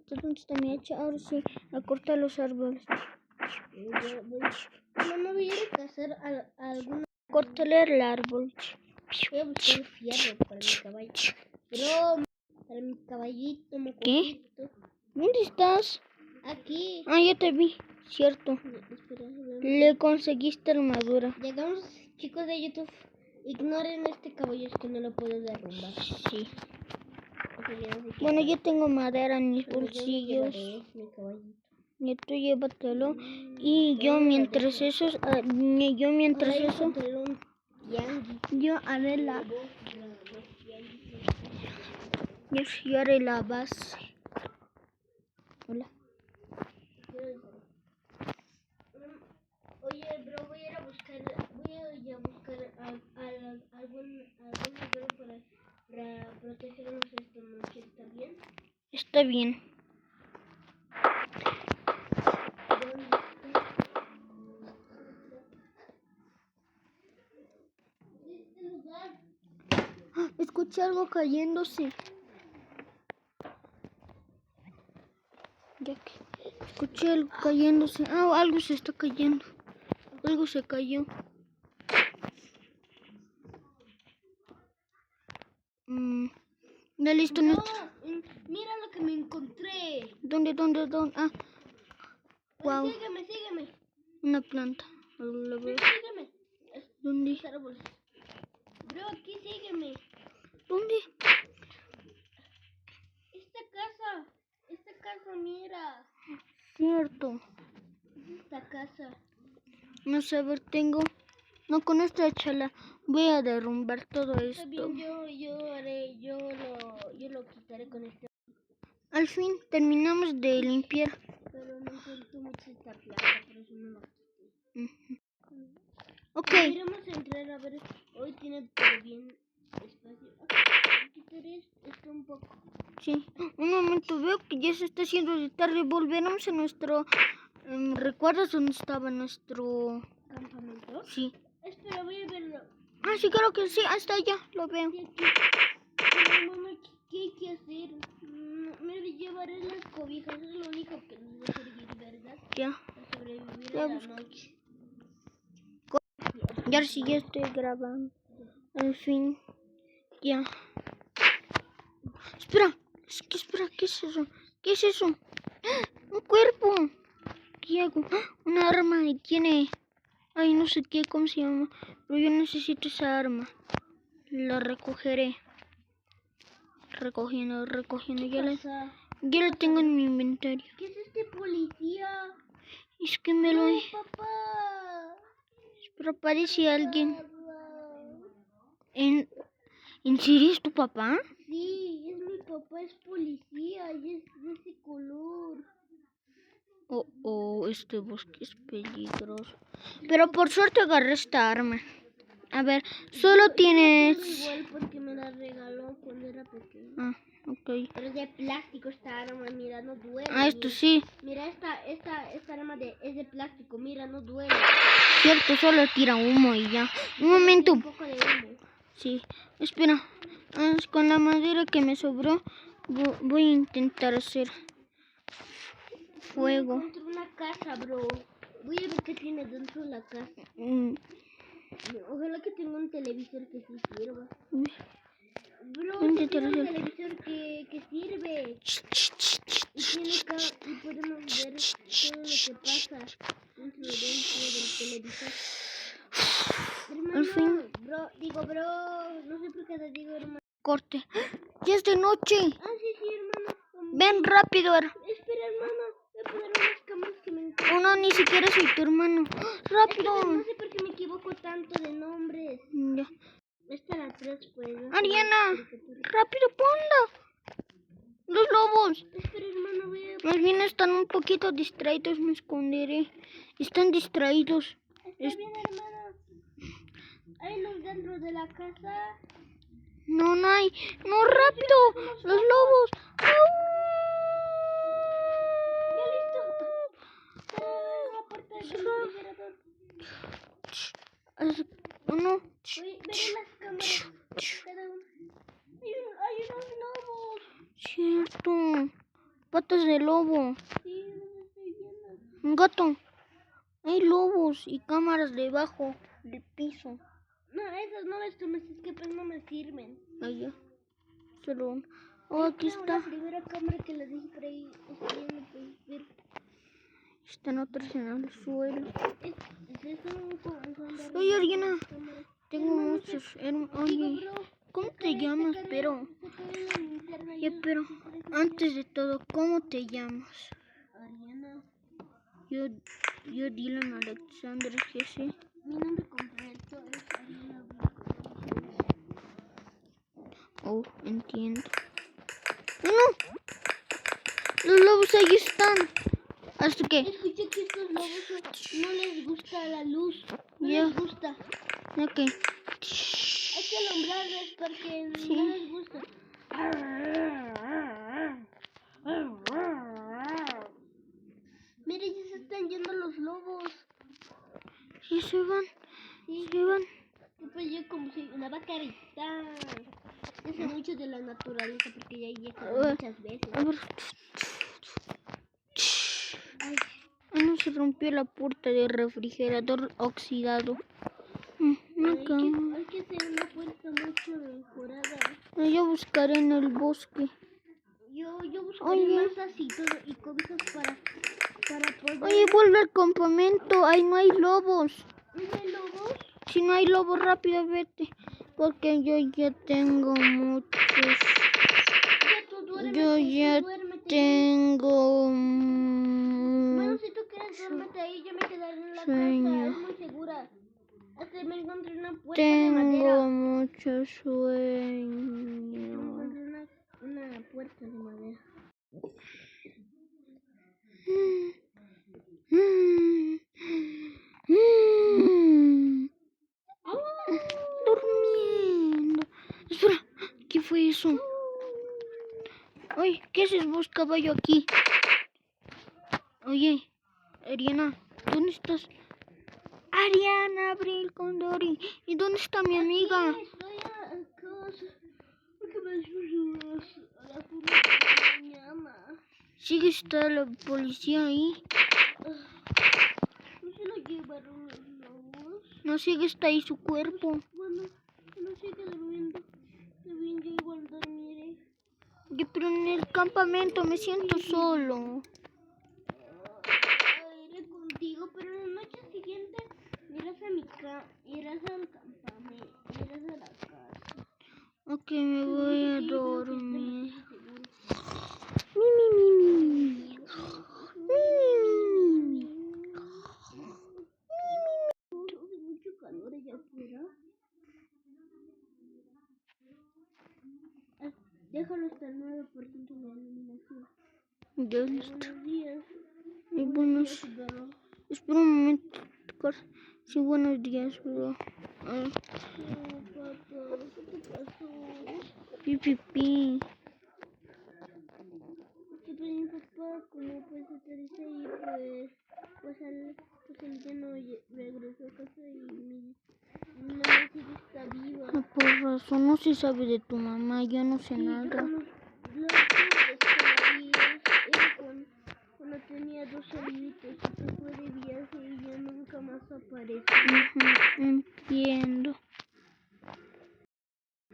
¿Dónde está mi hacha? Ahora sí, a cortar los árboles. No voy a ir a cazar a alguna. Córtale el árbol. Voy a buscar fierro para mi caballo. Bro, para mi caballito, mi ¿Qué? cojito. ¿Dónde estás? Aquí. Ah, ya te vi. Cierto. Espera, Le conseguiste armadura. llegamos, chicos de YouTube. Ignoren este caballo, es que no lo puedo derrumbar. Sí. Así Bueno, yo tengo madera en mis pero bolsillos. yo me llevaré mi caballito. Y tú llévatelo. Y yo mientras eso, yo haré la, yo haré la base. Hola. Oye, bro, voy a ir a buscar algún lugar para protegernos esta noche, ¿está bien? Está bien. Escuché algo cayéndose. Ya que escuché algo cayéndose. Ah, algo se está cayendo. Algo se cayó. Ya listo. No, mira lo que me encontré. ¿Dónde? Ah, wow. Sígueme. Una planta. Lo veo. Sígueme. ¿Dónde? Bro, aquí sígueme. ¿Dónde? Esta casa, mira. Cierto. Esta casa. No sé, a ver, tengo. No, con esta chala voy a derrumbar todo Está esto. bien, yo lo quitaré con este. Al fin terminamos de limpiar. Pero me encantó mucho esta planta, por eso no lo quité. Ok. Iremos a entrar a ver. Hoy tiene todo bien espacio. Quitaré esto un poco. Sí. Un momento, veo que ya se está haciendo de tarde. Volveremos a nuestro. ¿Recuerdas dónde estaba nuestro campamento? Sí. Espera, voy a verlo. Ah, sí, creo que sí. Hasta allá, lo veo. Sí, pero, mamá, ¿qué hay que hacer? Me llevaré las cobijas, es lo único que nos va a servir, ¿verdad? Ya. Para sobrevivir Ya a la noche. Ya sí, ya estoy grabando. Al fin. Ya. Espera, ¿qué es eso? ¿Qué es eso? ¡Ah! ¡Un cuerpo! ¿Qué hago? ¡Ah! Un arma, y tiene. Ay, no sé qué, cómo se llama. Pero yo necesito esa arma. La recogeré. Recogiendo. Ya la tengo en mi inventario. ¿Qué es este policía? Es que me lo. Papá. Pero parece alguien. ¿En serio es tu papá? Sí, es mi papá, es policía y es de ese color. Este bosque es peligroso. Pero por suerte agarré esta arma. A ver, solo tienes. Igual porque me la regaló cuando era pequeño. Ah, ok. Pero es de plástico esta arma, mira, no duele. Ah, esto sí. Mira, esta arma es de plástico, mira, no duele. Cierto, solo tira humo y ya. Un momento. Un poco de humo. Sí, espera. Con la madera que me sobró, voy a intentar hacer fuego. Encontré una casa, bro. Voy a ver qué tiene dentro de la casa. Ojalá que tenga un televisor que sí sirva. Bro, sí tiene un televisor que sirve. Y podemos ver todo lo que pasa dentro del televisor. Hermano, Al fin. Bro, no sé por qué te digo hermano. Corte. Ya es de noche. Ah, sí, hermano. Ven rápido. Espera, hermano. Voy a poner unas cámaras que me encantan. No, ni siquiera soy tu hermano. Rápido. No sé por qué me equivoco tanto de nombres. Ya. Espera atrás, pues. Ariana, rápido, ponla. Los lobos. Espera, hermano, Más bien están un poquito distraídos, me esconderé. Están distraídos. Está bien, hermano. ¿Hay luz dentro de la casa? No hay. No, rápido. Los lobos. Ya listo. Cerrar la puerta del refrigerador. No. Veré las cámaras. Cada uno. Hay unos lobos. Cierto. patas de lobo. Sí, no estoy viendo. Un gato. Hay lobos y cámaras debajo del piso. No, esas no las tomes, es que pues no me sirven. Allá. Solo una. Oh, aquí Creo está. La primera cámara que la dejé por ahí, está ya no puedes ver. Están otras en el suelo. Es un juego. Oye, Ariana. Tengo muchos. Oye, Bro, ¿cómo te llamas? Pero, ya, pero, antes de todo, ¿cómo te llamas? Ariana. Yo Dylan Alexander GC. Mi nombre completo es Ariana. Oh, entiendo. ¡No! Los lobos ahí están. ¿Hasta qué? Escuché que estos lobos no les gusta la luz. No Ya. les gusta. Ok. Hay que alumbrarles porque Sí. no les gusta. Mire, ya se están yendo los lobos. Sí, se van. Sí. Se van. Pues yo como si una vacarita. Yo sé mucho de la naturaleza porque ya he llegado muchas veces. A ver. Ay, Ah, no, se rompió la puerta del refrigerador oxidado. hay que hacer una puerta mucho mejorada. Yo buscaré en el bosque. Yo buscaré Oye. masas y todo y cobijas para poder. Oye, vuelve al campamento. Ahí no hay lobos. ¿No hay lobos? Si no hay lobos, rápido vete. Porque yo ya tengo muchos. Ya tú duérmete, Yo ya duérmete. tengo. Bueno, si tú quieres duérmete ahí, yo me quedaré en la casa, es muy segura. Hasta me encontré una puerta de madera. Tengo mucho Me sueño. encontré una puerta de madera. Durmiendo. Espera, ¿qué fue eso? Oye, ¿qué haces vos, caballo, aquí? Oye, Ariana, ¿dónde estás? Ariana, Abril, Condori. ¿Y dónde está mi amiga? Estoy a casa porque me susurras a las 1 de la mañana. ¿Sigue está la policía ahí? ¿No se lo llevaron los lobos? No, sigue está ahí su cuerpo. Bueno, no sigue durmiendo. También yo igual dormiré. Pero en el campamento me siento solo. Iré contigo, pero en la noche siguiente irás al campamento, irás a la casa. Ok, me voy a dormir. Hace mucho calor allá afuera. Déjalo hasta el 9% de la iluminación. Ya listo. Buenos días. Y buenos. Bro. Espera un momento. Sí, buenos días, bro. Oh, papá, ¿qué te pasó? Pi. Que pues mi papá, como pues aterriza y pues él ya no regresó a casa y mi mamá sí que está viva. Por razón, no se sabe de tu mamá, yo no sé Sí, yo nada. la última vez que la vi era cuando tenía 2 añitos y se fue de viaje y ya nunca más apareció. Entiendo.